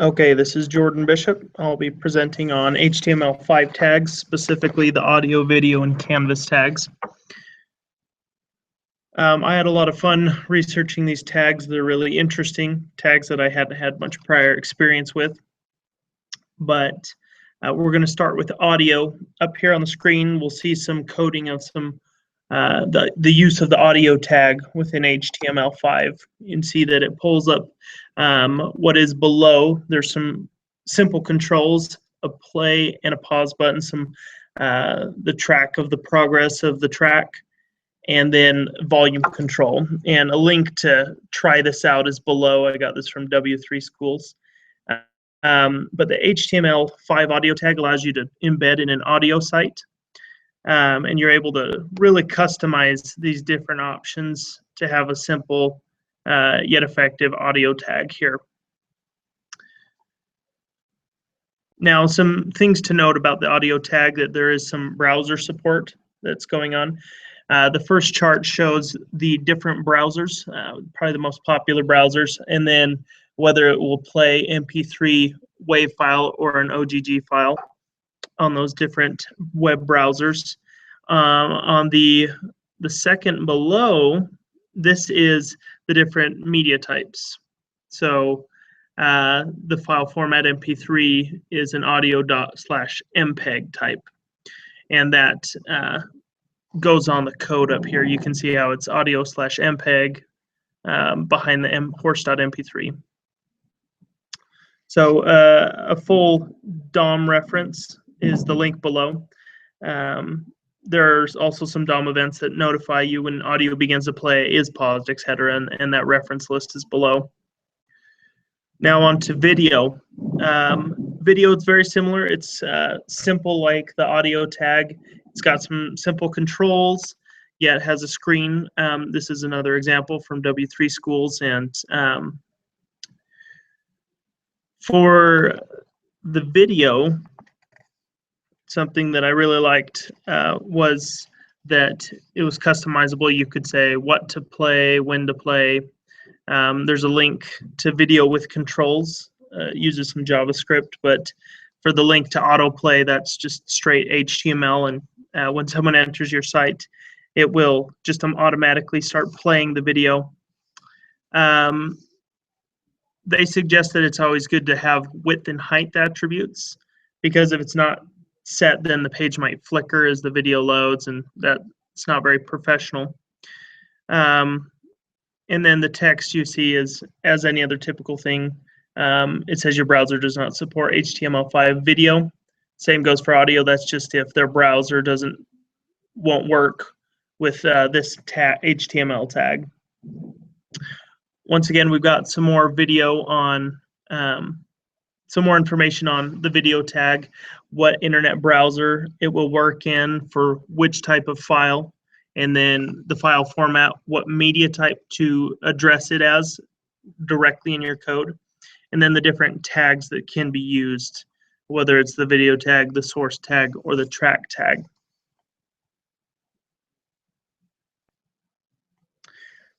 Okay, this is Jordan Bishop. I'll be presenting on HTML5 tags, specifically the audio, video, and canvas tags. I had a lot of fun researching these tags. They're really interesting tags that I hadn't had much prior experience with. But we're going to start with audio. Up here on the screen, we'll see some coding of some the use of the audio tag within HTML5. You can see that it pulls up what is below. There's some simple controls, a play and a pause button, some the track of the progress of the track, and then volume control. And a link to try this out is below. I got this from W3 Schools. But the HTML5 audio tag allows you to embed in an audio site. And you're able to really customize these different options to have a simple yet effective audio tag here. Now, some things to note about the audio tag: that there is some browser support that's going on. The first chart shows the different browsers, probably the most popular browsers, and then whether it will play MP3 WAV file or an OGG file on those different web browsers. On the second below, this is the different media types. So the file format MP3 is an audio./MPEG type, and that goes on the code up here. You can see how it's audio/MPEG behind the horse.mp3. So a full DOM reference is the link below. There's also some DOM events that notify you when audio begins to play, is paused, etc., and that reference list is below. Now on to video. Video is very similar. It's simple like the audio tag. It's got some simple controls, yet it has a screen. This is another example from W3 Schools, and for the video, something that I really liked was that it was customizable. You could say what to play, when to play. There's a link to video with controls, uses some JavaScript, but for the link to autoplay, that's just straight HTML, and when someone enters your site, it will just automatically start playing the video. They suggest that it's always good to have width and height attributes, because if it's not set, then the page might flicker as the video loads, and that's not very professional. And then the text you see is, as any other typical thing, it says your browser does not support HTML5 video. Same goes for audio. That's just if their browser won't work with this HTML tag. Once again, we've got some more video on some more information on the video tag, what internet browser it will work in for which type of file, and then the file format, what media type to address it as directly in your code, and then the different tags that can be used, whether it's the video tag, the source tag, or the track tag.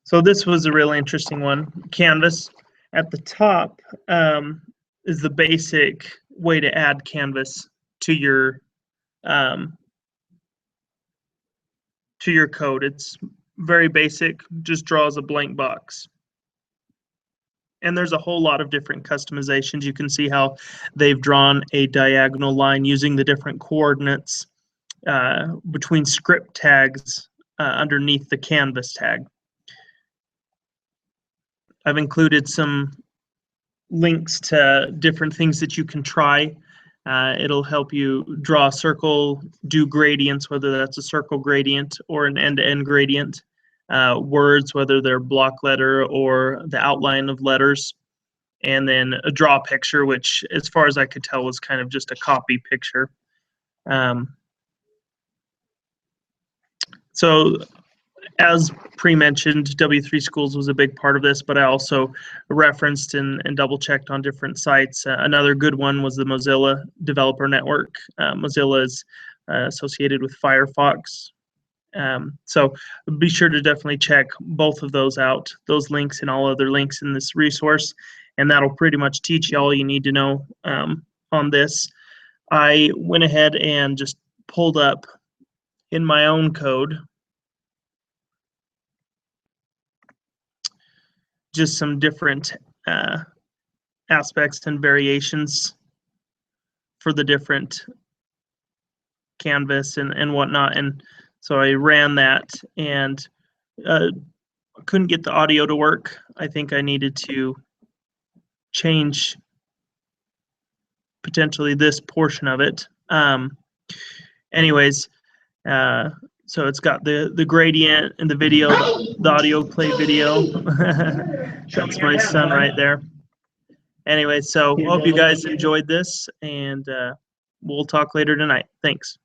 So this was a really interesting one. Canvas. At the top is the basic way to add canvas to your code. It's very basic, just draws a blank box. And there's a whole lot of different customizations. You can see how they've drawn a diagonal line using the different coordinates between script tags underneath the canvas tag. I've included some links to different things that you can try. It'll help you draw a circle, do gradients, whether that's a circle gradient or an end-to-end gradient, words, whether they're block letter or the outline of letters, and then a draw picture, which as far as I could tell was kind of just a copy picture. So as pre-mentioned, W3 Schools was a big part of this, but I also referenced and double-checked on different sites. Another good one was the Mozilla Developer Network. Mozilla is associated with Firefox, So be sure to definitely check both of those out, those links and all other links in this resource, and that'll pretty much teach you all you need to know on this. I went ahead and just pulled up in my own code just some different aspects and variations for the different canvas and whatnot. And so I ran that and couldn't get the audio to work. I think I needed to change potentially this portion of it. Anyways, so it's got the gradient in the video, the audio play video. That's my son right there. Anyway, so hope you guys enjoyed this, and we'll talk later tonight. Thanks.